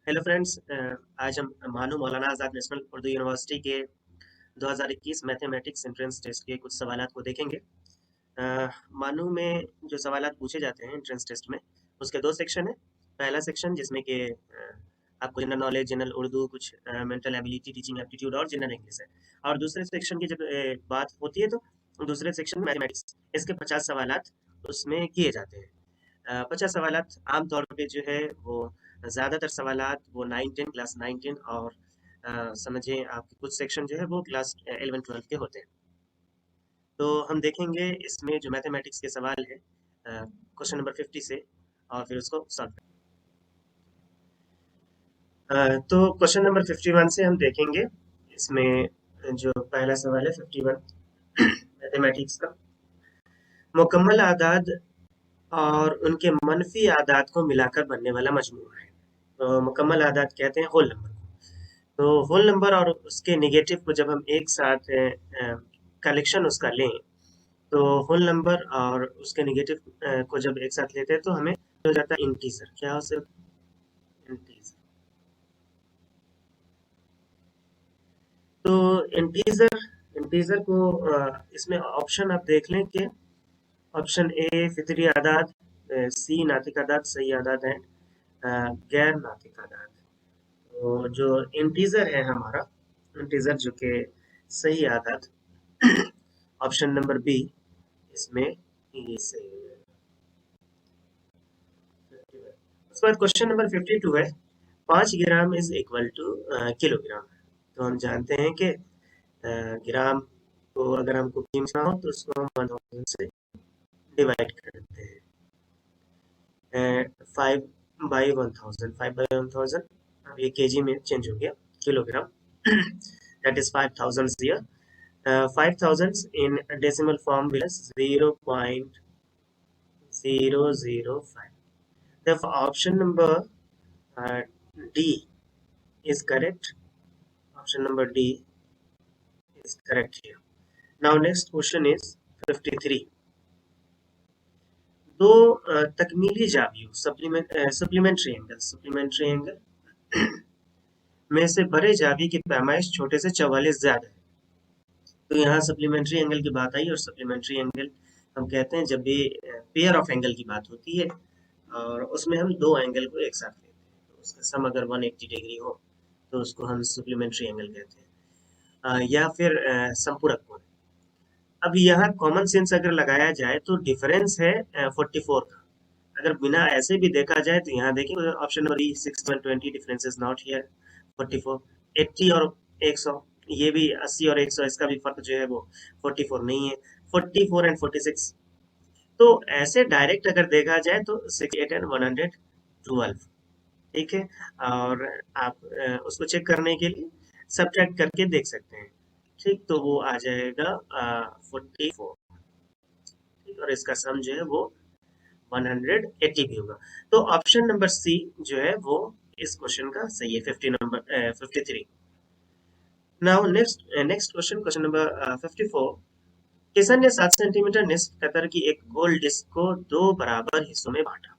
Hello friends. आज हम मानू मौलाना आज़ाद नेशनल उर्दू यूनिवर्सिटी के 2021 मैथमेटिक्स एंट्रेंस टेस्ट के कुछ सवालात को देखेंगे। मानू में जो सवालात पूछे जाते हैं एंट्रेंस टेस्ट में, उसके दो सेक्शन है। पहला सेक्शन जिसमें कि आपको जनरल नॉलेज, जनरल उर्दू, कुछ मेंटल एबिलिटी, टीचिंग एप्टीट्यूड और जनरल इंग्लिश है। और दूसरे सेक्शन की जब बात होती है तो दूसरे सेक्शन में मैथमेटिक्स, इसके 50 सवालात उसमें किए जाते हैं। 50 सवालात आमतौर पे जो है वो ज़्यादातर सवालात वो 9-10 क्लास 9-10 और समझिए आपके कुछ सेक्शन जो है वो क्लास 11-12 के होते हैं। तो हम देखेंगे इसमें जो मैथमेटिक्स के सवाल है क्वेश्चन नंबर 50 से, और फिर उसको सॉल्व तो क्वेश्चन नंबर 51 से हम देखेंगे। इसमें जो पहला सवाल है 51 मैथमेटिक्स का, मुकम्मल आदाद और उनके मनफी आदाद को मिलाकर बनने वाला मजमूआ है। तो मुकम्मल आदाद कहते हैं होल नंबर को। तो होल नंबर और उसके नेगेटिव को जब हम एक साथ कलेक्शन उसका लें, तो होल नंबर और उसके नेगेटिव को जब एक साथ लेते हैं तो हमें हो जाता है इंटीजर। क्या हो सकता है? इंटीजर। तो इंटीजर इंटीजर को इसमें ऑप्शन आप देख लें कि ऑप्शन ए फितरी आदाद, सी नातिक आदाद, सही आदाद है, गैर नातिक आदाद। तो जो इंटीजर है हमारा, इंटीजर जो कि सही आदाद, ऑप्शन नंबर बी इसमें ये सही है। उसके बाद क्वेश्चन नंबर 52 है, 5 gram is equal to kilogram. तो हम जानते हैं कि ग्राम को अगर हमको कीमत हो तो उसको हम 1000 से डिवाइड करते हैं। 5/1000 अब ये केजी में चेंज हो गया, kilogram that is 5000 here. 5000 in decimal form will 0.005. Therefore, option number uh, D is correct. Option number D is correct here. Now, next question is 53. दो तकमीली जावियों सप्लीमेंट्री एंगल में से बड़े जावी की पैमाइश छोटे से 44 ज्यादा है। तो यहाँ सप्लीमेंट्री एंगल की बात आई, और सप्लीमेंट्री एंगल हम कहते हैं जब भी पेयर ऑफ एंगल की बात होती है और उसमें हम दो एंगल को एक साथ लेते हैं, तो उसका सम अगर 180 डिग्री हो तो उसको हम सप्लीमेंट्री एंगल कहते हैं। या फिर संपूरक कोण। अब यहाँ कॉमन सेंस अगर लगाया जाए तो डिफरेंस है 44 का। अगर बिना ऐसे भी देखा जाए तो यहाँ देखिए option number E 620 difference is not here. 44, 80 और 100, ये भी 80 और 100, इसका भी फर्क जो है वो 44 नहीं है। 44 एंड 46, तो ऐसे डायरेक्ट अगर देखा जाए तो 68 एंड 112, ठीक है। और आप उसको चेक करने के लिए सब्ट्रैक्ट करके देख सकते हैं, ठीक। तो वो आ जाएगा 44, ठीक, और इसका सम जो है वो 180 भी होगा। तो ऑप्शन नंबर सी जो है वो इस क्वेश्चन का सही है, 53। Now next question, question number 54। Kishan ने 7 सेंटीमीटर निस्फ कतर की एक गोल डिस्क को दो बराबर हिस्सों में बांटा।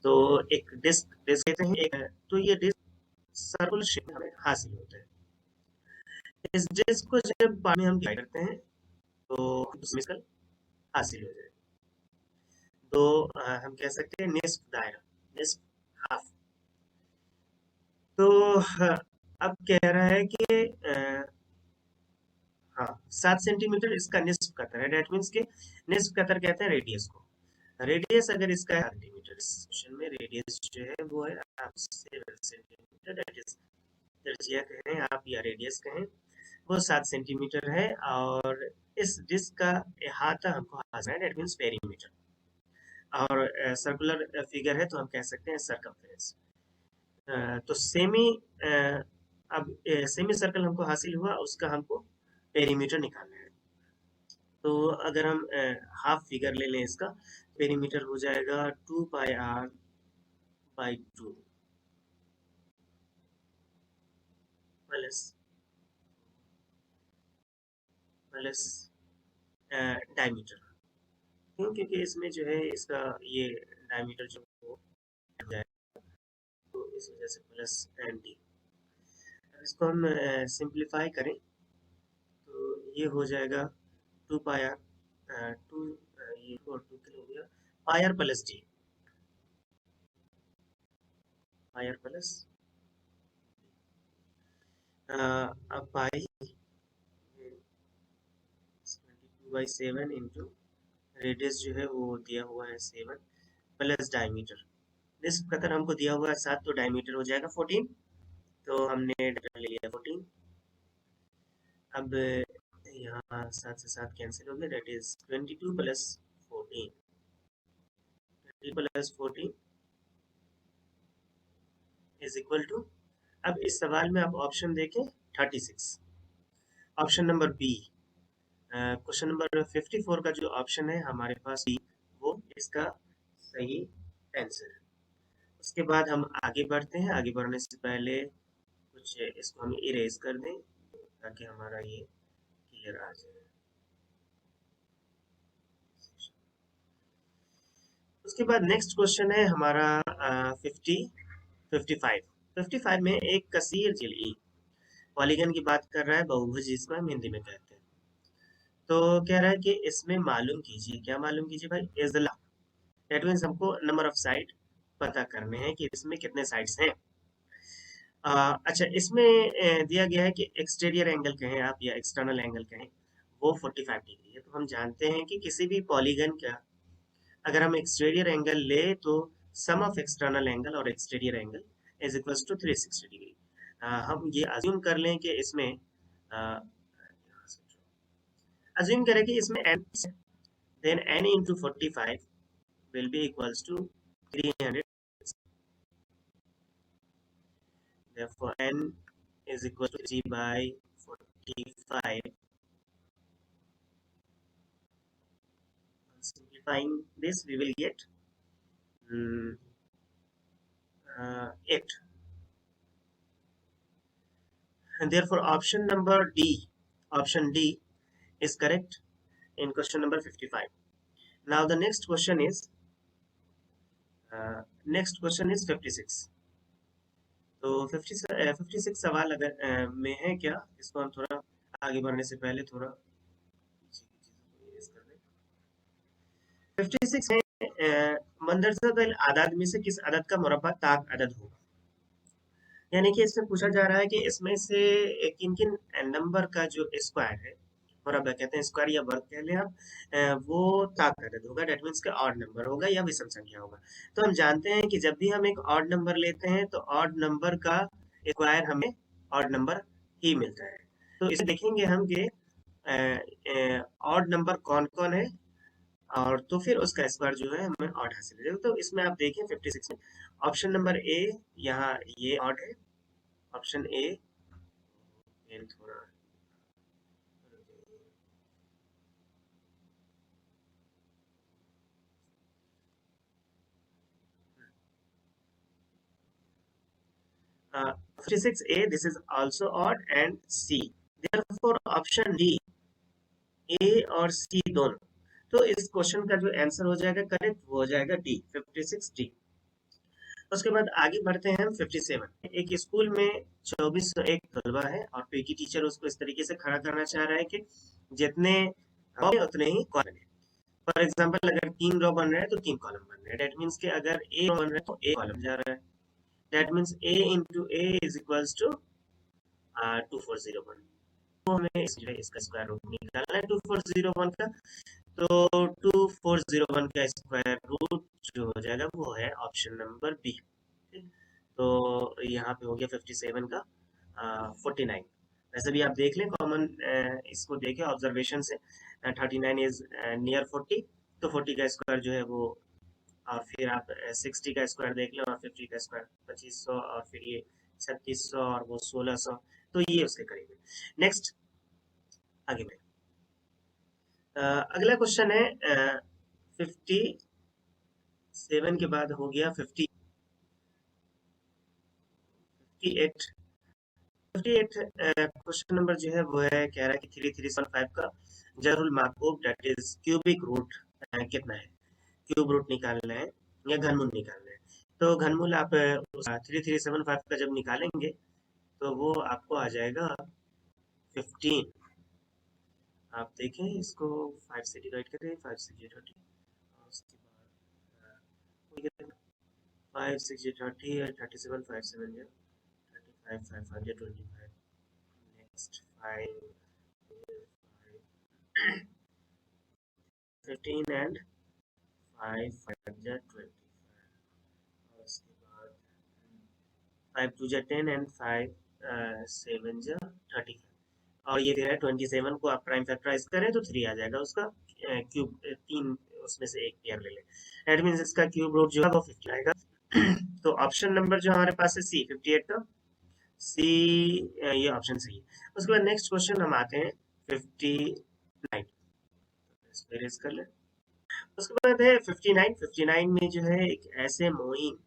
तो एक डिस्क डिस्क कहते हैं एक, तो ये डिस्क सर्कुलर शेप में हमें हासिल होता है। इस डिस्क को जब पानी में हम डिवाइड करते हैं तो उसमें सर्कल हासिल हो जाए। तो हम कह सकते हैं निस्फ दायरा, निस्फ हाफ। तो अब कह रहा है कि हाँ, 7 सेंटीमीटर इसका निस्फ कतर है। डेट मीन्स के निस्फ कतर कहते हैं रेडियस को। रेडियस अगर इसका है सेंटीमीटर, इस क्वेश्चन में रेडियस जो है वो है आप 7 सेंटीमीटर, दैट इज त्रिज्या कहें आप या रेडियस कहें, वो 7 सेंटीमीटर है। और इस डिस्क का अहाता हमको हासिल है, डेट मीन्स पेरीमीटर। और सर्कुलर फिगर है तो हम कह सकते हैं सरकमफ्रेंस। तो सेमी अब सेमी सर्कल हमको हासिल हुआ, उसका हमको पेरीमीटर निकालना है। तो अगर हम हाफ फिगर ले लें इसका, पेरीमीटर हो जाएगा 2πr/2 प्लस प्लस डायमीटर। क्यों? क्योंकि इसमें जो है इसका ये डायमीटर जो हो जाएगा, तो इस वजह से प्लस एन टी। इसको हम सिंप्लीफाई करें तो ये हो जाएगा 2 पाई आर, टू ये और 2 के हो गया pi R plus D, pi R plus अब पाई 22/7 इंटू रेडियस जो है वो दिया हुआ है 7 प्लस डायमीटर, इस कतर हमको दिया हुआ है 7 तो डायमीटर हो जाएगा 14, तो हमने डायमीटर ले लिया 14। अब यहाँ 7 से 7 कैंसिल हो गया, that is 22 plus 14, 20 plus 14 is equal to, अब इस सवाल में आप ऑप्शन देखें 36, option number B, question number 54 का जो ऑप्शन है हमारे पास बी, वो इसका सही आंसर है। उसके बाद हम आगे बढ़ते हैं, आगे बढ़ने से पहले कुछ इसको हम इरेज कर दें ताकि हमारा ये क्लियर आ जाए। उसके बाद नेक्स्ट क्वेश्चन है हमारा 55 में एक कसीर जिली पॉलीगन की बात कर रहा है, बहुभुज जिसको हम हिंदी में कहते हैं। तो कह रहा है कि इसमें मालूम कीजिए, क्या मालूम कीजिए भाई, इजला, दैट मीन्स हमको नंबर ऑफ साइड पता करने हैं कि इसमें कितने साइड्स हैं। अच्छा, इसमें दिया गया है कि एक्सटीरियर एंगल कहें आप या एक्सटर्नल एंगल कहें वो 45 डिग्री है। तो हम जानते हैं कि किसी भी पॉलीगन का अगर हम एक्सटीरियर एंगल ले तो सम ऑफ एक्सटर्नल एंगल और exterior angle is equals to 360 degree. हम ये अज्यूम कर लें कि इसमें अज्यूम करें कि इसमें n, then n into 45 will be equals to 300, therefore n is equal to 3 by 45. Simplifying this we will get 8, and therefore option D is correct in question number 55. Now the next question is 56. तो 56 सवाल अगर में है क्या, इसको हम थोड़ा आगे बढ़ने से पहले थोड़ा 56 में मंदरजात आदाद में से किस अदद का मुरब्बा ताक अदद होगा, यानी कि इसमें पूछा जा रहा है कि इसमें से किन किन नंबर का जो स्क्वायर है, मुरब्बा कहते हैं, स्क्वायर या वर्ग कह लें आप, वो ताक अदद होगा, डेट मीन्स का ऑड नंबर होगा या विषम संख्या होगा। तो हम जानते हैं कि जब भी हम एक ऑड नंबर लेते हैं तो ऑड नंबर का स्क्वायर हमें ऑड नंबर ही मिलता है। तो इसे देखेंगे हम कि ऑड नंबर कौन कौन है, और तो फिर उसका स्क्वायर जो है हमें ऑड हासिल हो जाएगा। तो इसमें आप देखें 56 में ऑप्शन नंबर ए, यहाँ ये ऑड है, ऑप्शन ए थोड़ा uh, 56A, this is also odd, and C, therefore option D, A और C दोनों। तो इस क्वेश्चन का जो आंसर हो जाएगा करेक्ट वो हो जाएगा डी, 56D। उसके बाद आगे बढ़ते हैं हम 57। एक स्कूल में 2401 तलबा है और पीटी टीचर उसको इस तरीके से खड़ा करना चाह रहा है कि जितने रो है उतने ही कॉलम है। फॉर एग्जांपल अगर 3 रो बन रहा है तो 3 कॉलम बन रहे हैं, दैट मींस कि अगर ए रो बन रहा है तो ए कॉलम जा रहा है, that means a into a is equals to 2401। तो हमें इसका स्क्वायर रूट निकालना है 2401 का, तो 2401 का स्क्वायर रूट जो हो जाएगा वो है ऑप्शन नंबर बी। तो यहाँ पे हो गया 57 का 49। वैसे भी आप देख लें कॉमन, इसको देखें ऑब्जर्वेशन से, 39 इज नियर 40, तो 40 का स्क्वायर जो है वो, और फिर आप 60 का स्क्वायर देख लें और 50 का स्क्वायर 2500 और फिर ये 3600 और वो 1600, तो ये उसके करीब है। नेक्स्ट आगे में अगला क्वेश्चन है 57 के बाद हो गया 58। 58 क्वेश्चन नंबर जो है वो है, कह रहा है कि 3315 का जरुल माकूब दैट इज क्यूबिक रूट कितना है, क्यूब रूट निकालना है या घनमूल निकालना है। तो घनमूल आप 3375 का जब निकालेंगे तो वो आपको आ जाएगा 15। आप देखें इसको 5 से डिवाइड करें, 5 6 30, और उसके बाद 5 6 30 और 37 5 7 35 5 25, नेक्स्ट 5 15 एंड 5 5 25, और उसके बाद 5 2 10 एंड 5 7 35, और ये दे रहा है 27 को आप प्राइम फैक्टराइज करें तो 3 आ जाएगा उसका क्यूब, 3 उसमें से एक पेयर ले लें, दैट मींस इसका क्यूब रूट जो है वो 50 आएगा। तो ऑप्शन नंबर जो हमारे पास है सी 58 का, सी ये ऑप्शन सही है। उसके बाद नेक्स्ट क्वेश्चन हम आते हैं 59, इसको erase कर लें। उसके बाद है 59। 59 में जो है एक ऐसे मोइन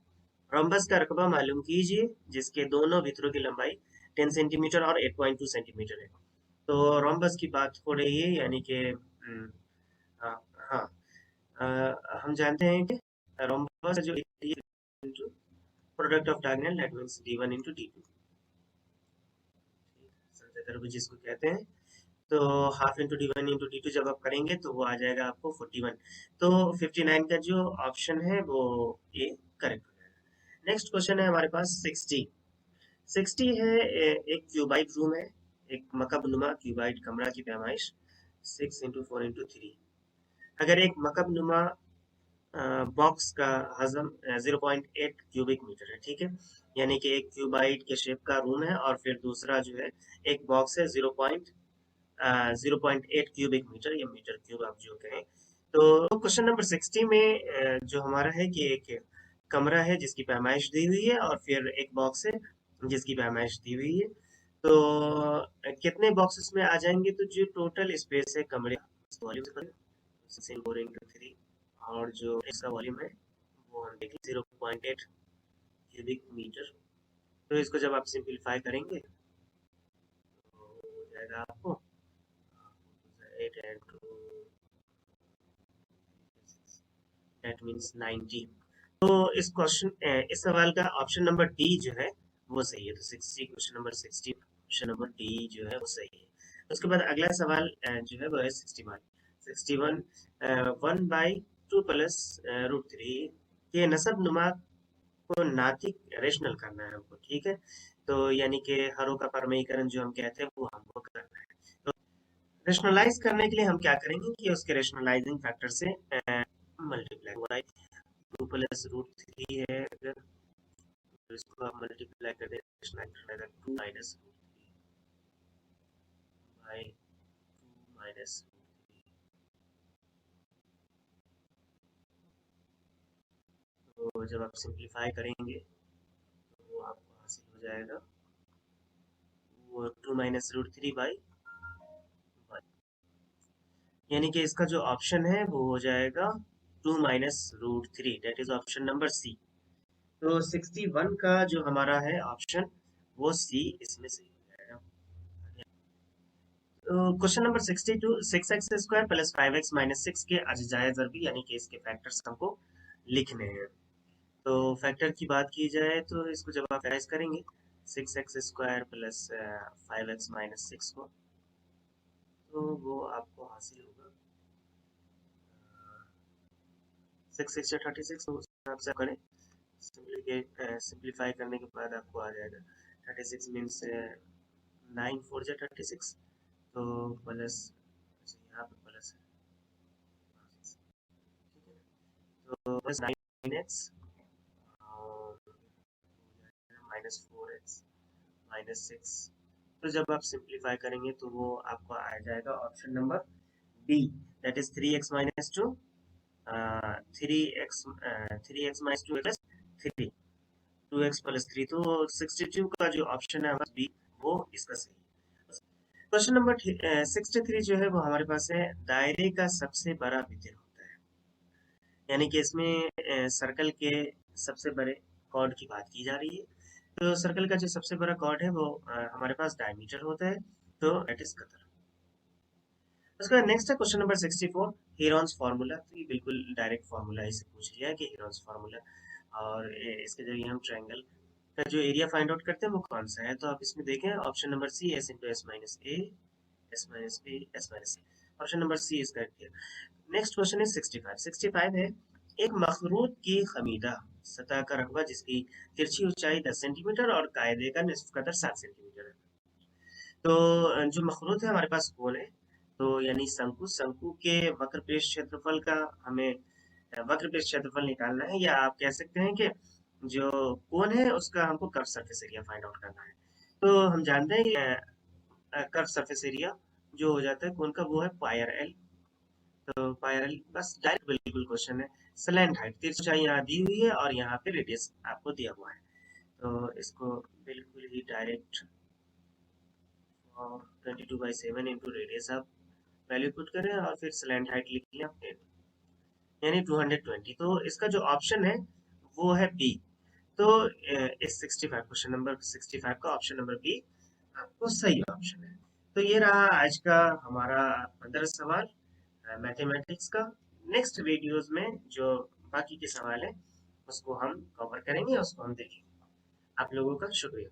रोम्बस का रकबा मालूम कीजिए जिसके दोनों भितरों की लंबाई 10 सेंटीमीटर और 8.2 सेंटीमीटर है। तो रोम्बस की बात हो रही है, यानी कि हाँ हाँ, हम जानते हैं कि रोम्बस जो product of diagonal, that means d1 into d2, संचय जिसको कहते हैं। तो half into d1 into d2 जब आप करेंगे तो वो आ जाएगा आपको 41। तो 59 का जो ऑप्शन है वो ये करेक्ट हो जाएगा। नेक्स्ट क्वेश्चन है हमारे पास 60। 60 है एक क्यूबाइड रूम है, एक मकबनुमा क्यूबाइड कमरा की पैमाइश 6 इंटू 4 इंटू 3। अगर एक मकबनुमा बॉक्स का हजम 0.8 क्यूबिक मीटर है, ठीक है, यानी कि एक क्यूबाइड के शेप का रूम है और फिर दूसरा जो है एक बॉक्स है 0.8 क्यूबिक मीटर या मीटर क्यूब आप जो कहें। तो क्वेश्चन नंबर 60 में जो हमारा है कि एक कमरा है जिसकी पैमाइश दी हुई है और फिर एक बॉक्स है जिसकी पैमाइश दी हुई है। तो कितने बॉक्सेस में आ जाएंगे, तो जो टोटल स्पेस है कमरे वॉल्यूम 6 3, और जो इसका वॉल्यूम है वो हम देखें 0.8 क्यूबिक मीटर। तो इसको जब आप सिंपलीफाई करेंगे तो हो जाएगा आपको 8 and 2, that means 90। तो इस क्वेश्चन इस सवाल का ऑप्शन नंबर डी जो है वो सही है। तो 60 question number 60 option number D जो है वो सही है। उसके बाद अगला सवाल जो है वो है 61। 61 1/2 प्लस √3 के नसब नुमा को नातिक रेशनल करना है हमको, ठीक है। तो यानी कि हरों का परमयीकरण जो हम कहते हैं वो हमको करना है। तो रेशनलाइज करने के लिए हम क्या करेंगे कि उसके रेशनलाइजिंग फैक्टर से मल्टीप्लाई हुआ है। 2 प्लस √3 है, अगर तो इसको आप मल्टीप्लाई कर दें, रेशनलाइज रहेगा 2 माइनस बाई 2 माइनस, तो जब आप सिंप्लीफाई करेंगे तो वो आपको हासिल हो जाएगा वो 2 माइनस √3 बाई 1, यानी कि इसका जो ऑप्शन है वो हो जाएगा 2 minus √3, that is option number C. तो 61 का जो हमारा है ऑप्शन वो सी इसमें सही हो जाएगा। तो question number 62, 6x square plus 5x minus 6 के अज्जाए ज़रबी यानी कि इसके फैक्टर्स हमको लिखने हैं। तो फैक्टर की बात की जाए तो इसको जब आप फैक्टराइज करेंगे 6x square plus 5x minus 6 को, तो वो आपको हासिल होगा 6 6 36। उस हिसाब से करें, सिंप्लीफाई करने के बाद आपको आ जाएगा 36 मीन्स 9 4 जा 36, तो प्लस, यहाँ पे प्लस है, ठीक है, तो plus 9x minus 4x minus 6। तो जब आप सिंप्लीफाई करेंगे तो वो आपको आ जाएगा option number B, that is 3x minus 2, 3x minus 2 plus 3, 2x plus 3। तो 62 का जो ऑप्शन है हमारा बी वो इसका सही है। क्वेश्चन नंबर 63 जो है वो हमारे पास है दायरे का सबसे बड़ा वितिर होता है, यानी कि इसमें सर्कल के सबसे बड़े कॉर्ड की बात की जा रही है। तो सर्कल का जो सबसे बड़ा कॉर्ड है वो हमारे पास डायमीटर होता है, तो दैट इज कतर। उसके बाद नेक्स्ट है क्वेश्चन नंबर 64, हीरोन्स फार्मूला। तो ये बिल्कुल डायरेक्ट फार्मूला इसे पूछ लिया है कि हीरोन्स फार्मूला और इसके जरिए हम ट्रायंगल का जो एरिया फाइंड आउट करते हैं वो कौन सा है। तो आप इसमें देखें option number C, S into S minus A, S minus B, S minus C. Option number C is correct. Next question है 65। 65 है, एक मखरूत की खमीदा सतह का रकबा जिसकी तिरछी ऊंचाई 10 सेंटीमीटर और कायदे का निस्फ कतर 7 सेंटीमीटर है। तो जो मखरूत है हमारे पास कौन है, तो यानी शंकु, शंकु के वक्र पृष्ठ क्षेत्रफल का हमें वक्र पृष्ठ क्षेत्रफल निकालना है, या आप कह सकते हैं कि जो कोन है उसका हमको curve surface area find out करना है। तो हम जानते हैं कि कर्व सरफेस एरिया जो हो जाता है कोन का वो है पायर एल। तो पायर एल बस डायरेक्ट बिल्कुल क्वेश्चन है। स्लैंट हाइट तिरछी ऊंचाई यहाँ दी हुई है और यहाँ पे रेडियस आपको दिया हुआ है, तो इसको बिल्कुल ही डायरेक्ट और 22/7 इंटू रेडियस आप वैल्यू पुट करें और फिर स्लैंट हाइट लिख लें आपने, यानी 220। तो इसका जो ऑप्शन है वो है बी। तो इस 65 क्वेश्चन नंबर 65 का ऑप्शन नंबर बी आपको सही ऑप्शन है। तो ये रहा आज का हमारा 15 सवाल मैथमेटिक्स का। नेक्स्ट वीडियोस में जो बाकी के सवाल हैं उसको हम कवर करेंगे, उसको हम देखेंगे। आप लोगों का शुक्रिया।